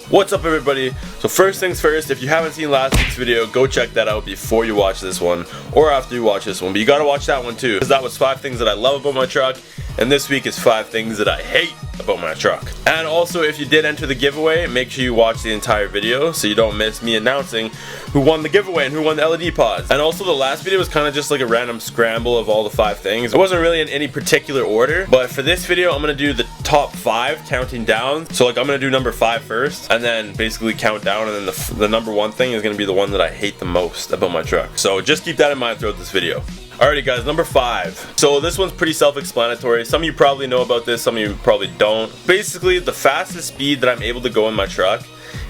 What's up everybody? So first things first, if you haven't seen last week's video, go check that out before you watch this one or after you watch this one, but you gotta watch that one too, because that was 5 things that I love about my truck, and this week is 5 things that I hate about my truck. And also, if you did enter the giveaway, make sure you watch the entire video so you don't miss me announcing who won the giveaway and who won the LED pods. And also the last video was kind of just like a random scramble of all the 5 things. It wasn't really in any particular order, but for this video I'm gonna do the top 5 counting down. So like I'm gonna do number 5 first and then basically count down, and then the number 1 thing is gonna be the one that I hate the most about my truck. So just keep that in mind throughout this video. Alrighty guys, number 5. So this one's pretty self-explanatory. Some of you probably know about this, some of you probably don't. Basically, the fastest speed that I'm able to go in my truck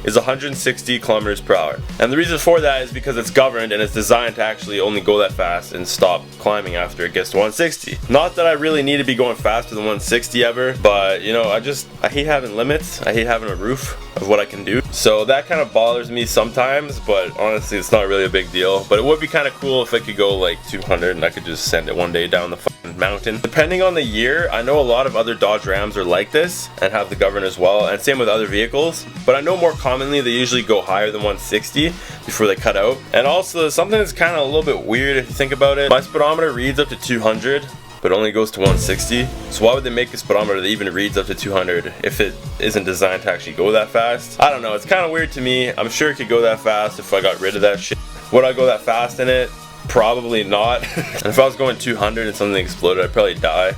is 160 kilometers per hour. And the reason for that is because it's governed and it's designed to actually only go that fast and stop climbing after it gets to 160. Not that I really need to be going faster than 160 ever, but you know, I hate having limits. I hate having a roof of what I can do. So that kind of bothers me sometimes, but honestly it's not really a big deal. But it would be kind of cool if I could go like 200 and I could just send it one day down the fucking mountain. Depending on the year, I know a lot of other Dodge Rams are like this and have the govern as well, and same with other vehicles, but I know more commonly they usually go higher than 160 before they cut out. And also something that's kind of a little bit weird if you think about it, my speedometer reads up to 200 but only goes to 160. So why would they make a speedometer that even reads up to 200 if it isn't designed to actually go that fast? I don't know, it's kind of weird to me. I'm sure it could go that fast if I got rid of that shit. Would I go that fast in it? Probably not. And if I was going 200 and something exploded, I'd probably die.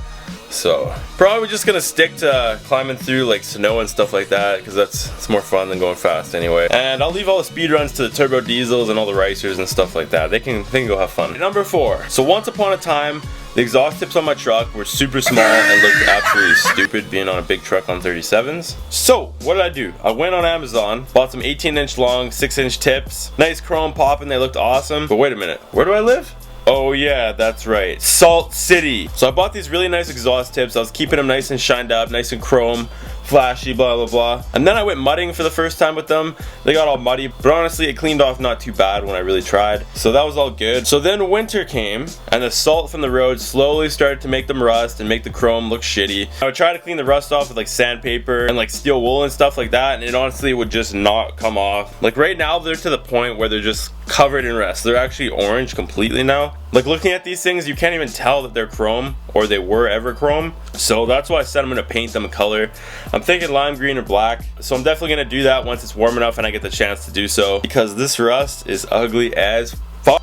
So probably just gonna stick to climbing through like snow and stuff like that, because it's more fun than going fast anyway. And I'll leave all the speed runs to the turbo diesels and all the racers and stuff like that. They can go have fun. Number 4. So once upon a time, the exhaust tips on my truck were super small and looked absolutely stupid being on a big truck on 37s. So what did I do? I went on Amazon, bought some 18-inch long, 6-inch tips. Nice chrome popping, they looked awesome. But wait a minute, where do I live? Oh yeah, that's right, Salt City. So I bought these really nice exhaust tips. I was keeping them nice and shined up, nice and chrome, flashy, blah blah blah. And then I went mudding for the first time with them. They got all muddy, but honestly it cleaned off not too bad when I really tried. So that was all good. So then winter came and the salt from the road slowly started to make them rust and make the chrome look shitty. I would try to clean the rust off with like sandpaper and like steel wool and stuff like that, and it honestly would just not come off. Like right now they're to the point where they're just covered in rust. They're actually orange completely now. Like looking at these things, you can't even tell that they're chrome or they were ever chrome. So that's why I said I'm gonna paint them a color. I'm thinking lime green or black. So I'm definitely gonna do that once it's warm enough and I get the chance to do so, because this rust is ugly as fuck.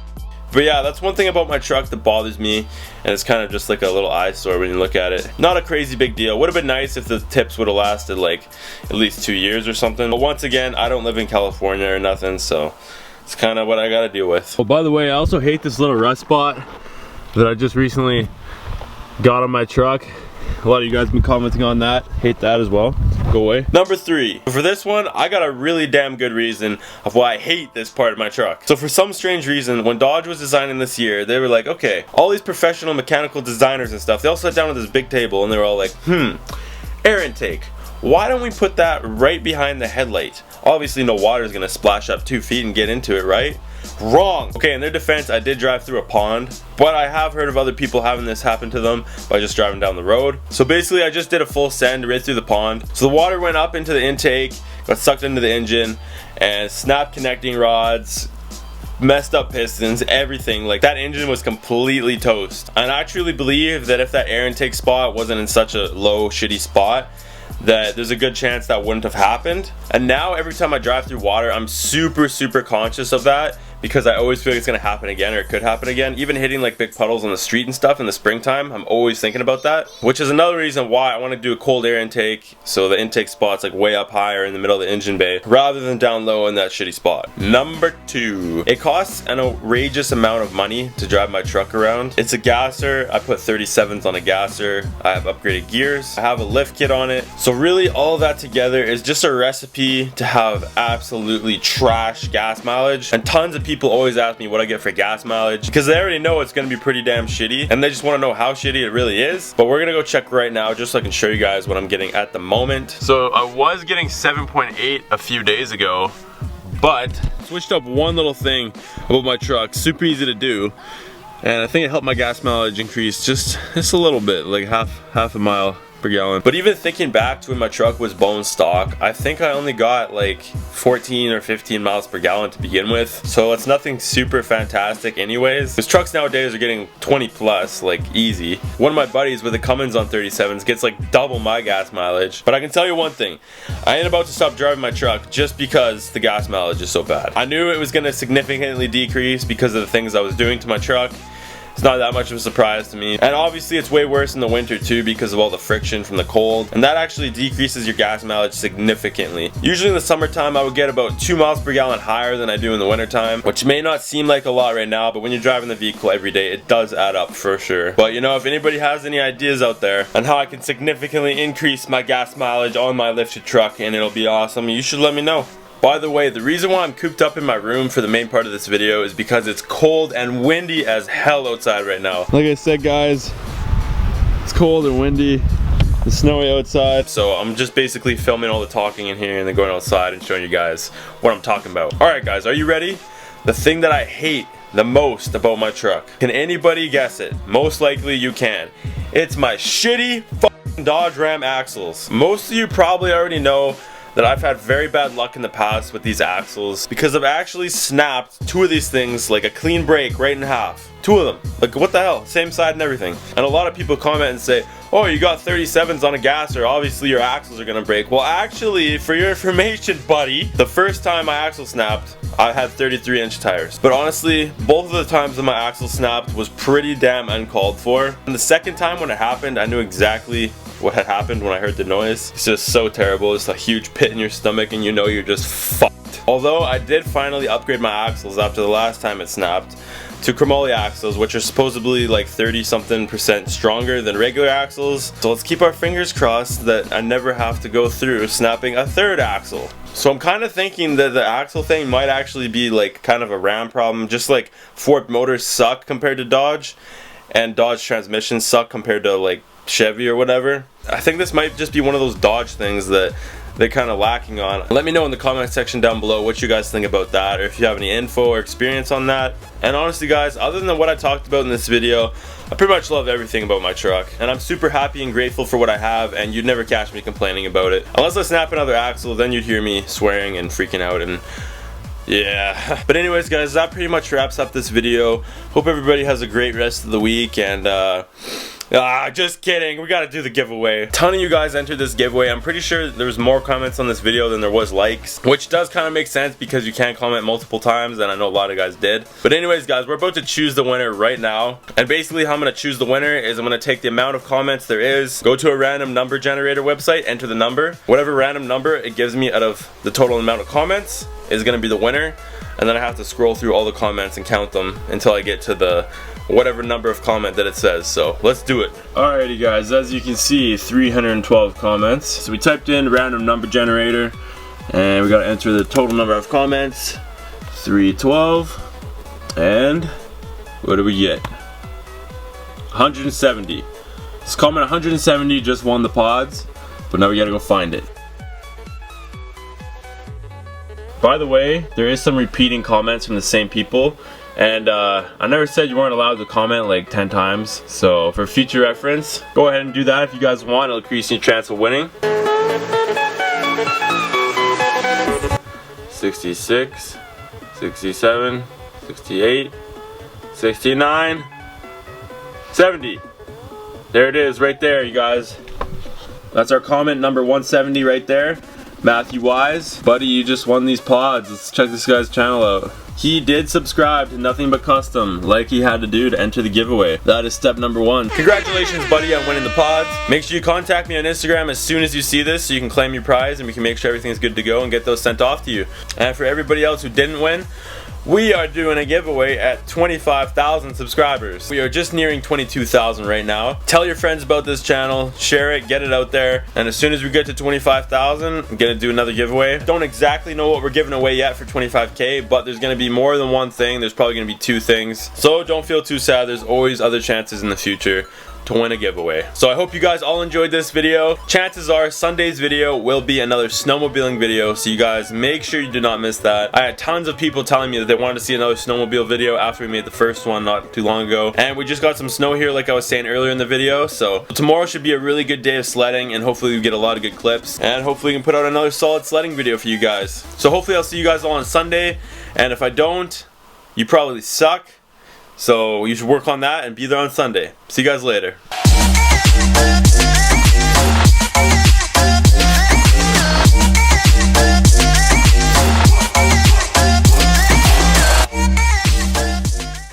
But yeah, that's one thing about my truck that bothers me, and it's kind of just like a little eyesore when you look at it. Not a crazy big deal. Would have been nice if the tips would have lasted like at least 2 years or something. But once again, I don't live in California or nothing, so it's kind of what I gotta deal with. Oh, by the way, I also hate this little rust spot that I just recently got on my truck. A lot of you guys have been commenting on that. Hate that as well. Go away. Number 3. For this one, I got a really damn good reason of why I hate this part of my truck. So for some strange reason, when Dodge was designing this year, they were like, okay, all these professional mechanical designers and stuff, they all sat down at this big table and they were all like, air intake. Why don't we put that right behind the headlight? Obviously no water is gonna splash up 2 feet and get into it, right? Wrong! Okay, in their defense, I did drive through a pond, but I have heard of other people having this happen to them by just driving down the road. So basically I just did a full send right through the pond. So the water went up into the intake, got sucked into the engine, and snapped connecting rods, messed up pistons, everything. Like that engine was completely toast. And I truly believe that if that air intake spot wasn't in such a low shitty spot, that there's a good chance that wouldn't have happened. And now every time I drive through water, I'm super conscious of that, because I always feel like it's gonna happen again, or it could happen again. Even hitting like big puddles on the street and stuff in the springtime, I'm always thinking about that, which is another reason why I want to do a cold air intake, so the intake spot's like way up higher in the middle of the engine bay rather than down low in that shitty spot. Number 2. It costs an outrageous amount of money to drive my truck around. It's a gasser. I put 37s on a gasser. I have upgraded gears. I have a lift kit on it. So really all of that together is just a recipe to have absolutely trash gas mileage. And tons of people always ask me what I get for gas mileage, because they already know it's gonna be pretty damn shitty and they just want to know how shitty it really is. But we're gonna go check right now just so I can show you guys what I'm getting at the moment. So I was getting 7.8 a few days ago, but switched up one little thing about my truck. Super easy to do, and I think it helped my gas mileage increase just a little bit, like half a mile per gallon. But even thinking back to when my truck was bone stock, I think I only got like 14 or 15 miles per gallon to begin with. So it's nothing super fantastic anyways. Because trucks nowadays are getting 20 plus, like easy. One of my buddies with a Cummins on 37s gets like double my gas mileage. But I can tell you one thing, I ain't about to stop driving my truck just because the gas mileage is so bad. I knew it was going to significantly decrease because of the things I was doing to my truck. It's not that much of a surprise to me. And obviously it's way worse in the winter too because of all the friction from the cold. And that actually decreases your gas mileage significantly. Usually in the summertime I would get about 2 miles per gallon higher than I do in the wintertime, which may not seem like a lot right now, but when you're driving the vehicle every day, it does add up for sure. But you know, if anybody has any ideas out there on how I can significantly increase my gas mileage on my lifted truck and it'll be awesome, you should let me know. By the way, the reason why I'm cooped up in my room for the main part of this video is because it's cold and windy as hell outside right now. Like I said guys, it's cold and windy, it's snowy outside, so I'm just basically filming all the talking in here and then going outside and showing you guys what I'm talking about. Alright guys, are you ready? The thing that I hate the most about my truck. Can anybody guess it? Most likely you can. It's my shitty fucking Dodge Ram axles. Most of you probably already know that I've had very bad luck in the past with these axles because I've actually snapped 2 of these things, like a clean break right in half. 2 of them. Like what the hell? Same side and everything. And a lot of people comment and say, oh, you got 37s on a gasser, obviously your axles are gonna break. Well actually, for your information buddy, the first time my axle snapped, I had 33-inch tires. But honestly, both of the times that my axle snapped was pretty damn uncalled for. And the second time when it happened, I knew exactly what had happened when I heard the noise. It's just so terrible. It's a huge pit in your stomach and you know you're just fucked. Although I did finally upgrade my axles after the last time it snapped to chromoly axles, which are supposedly like 30-something% stronger than regular axles. So let's keep our fingers crossed that I never have to go through snapping a 3rd axle. So I'm kind of thinking that the axle thing might actually be like kind of a Ram problem, just like Ford motors suck compared to Dodge and Dodge transmissions suck compared to like Chevy or whatever. I think this might just be one of those Dodge things that they're kind of lacking on. Let me know in the comment section down below what you guys think about that, or if you have any info or experience on that. And honestly guys, other than what I talked about in this video, I pretty much love everything about my truck, and I'm super happy and grateful for what I have, and you'd never catch me complaining about it. Unless I snap another axle, then you'd hear me swearing and freaking out and yeah. But anyways guys, that pretty much wraps up this video. Hope everybody has a great rest of the week, and just kidding, we gotta do the giveaway. A ton of you guys entered this giveaway. I'm pretty sure there's more comments on this video than there was likes, which does kind of make sense because you can't comment multiple times, and I know a lot of guys did. But anyways guys, we're about to choose the winner right now, and basically how I'm gonna choose the winner is I'm gonna take the amount of comments there is, go to a random number generator website, enter the number, whatever random number it gives me out of the total amount of comments is gonna be the winner, and then I have to scroll through all the comments and count them until I get to the whatever number of comment that it says. So let's do it. Alrighty guys, as you can see, 312 comments. So we typed in random number generator and we gotta enter the total number of comments, 312, and what do we get? 170. This comment 170 just won the pods, but now we gotta go find it. By the way, there is some repeating comments from the same people, and I never said you weren't allowed to comment like 10 times, so for future reference, go ahead and do that if you guys want. It'll increase your chance of winning. 66, 67, 68, 69, 70. There it is right there, you guys. That's our comment number 170 right there. Matthew Wise, buddy, you just won these pods. Let's check this guy's channel out. He did subscribe to Nothing But Custom, like he had to do to enter the giveaway. That is step number 1. Congratulations, buddy, on winning the pods. Make sure you contact me on Instagram as soon as you see this so you can claim your prize and we can make sure everything's good to go and get those sent off to you. And for everybody else who didn't win, we are doing a giveaway at 25,000 subscribers. We are just nearing 22,000 right now. Tell your friends about this channel, share it, get it out there, and as soon as we get to 25,000, I'm gonna do another giveaway. Don't exactly know what we're giving away yet for 25K, but there's gonna be more than one thing. There's probably gonna be 2 things. So don't feel too sad, there's always other chances in the future. to win a giveaway. So I hope you guys all enjoyed this video. Chances are Sunday's video will be another snowmobiling video, so you guys make sure you do not miss that. I had tons of people telling me that they wanted to see another snowmobile video after we made the first one not too long ago, and we just got some snow here like I was saying earlier in the video. So tomorrow should be a really good day of sledding, and hopefully we get a lot of good clips, and hopefully we can put out another solid sledding video for you guys. So hopefully I'll see you guys all on Sunday, and if I don't, you probably suck. So you should work on that and be there on Sunday. See you guys later.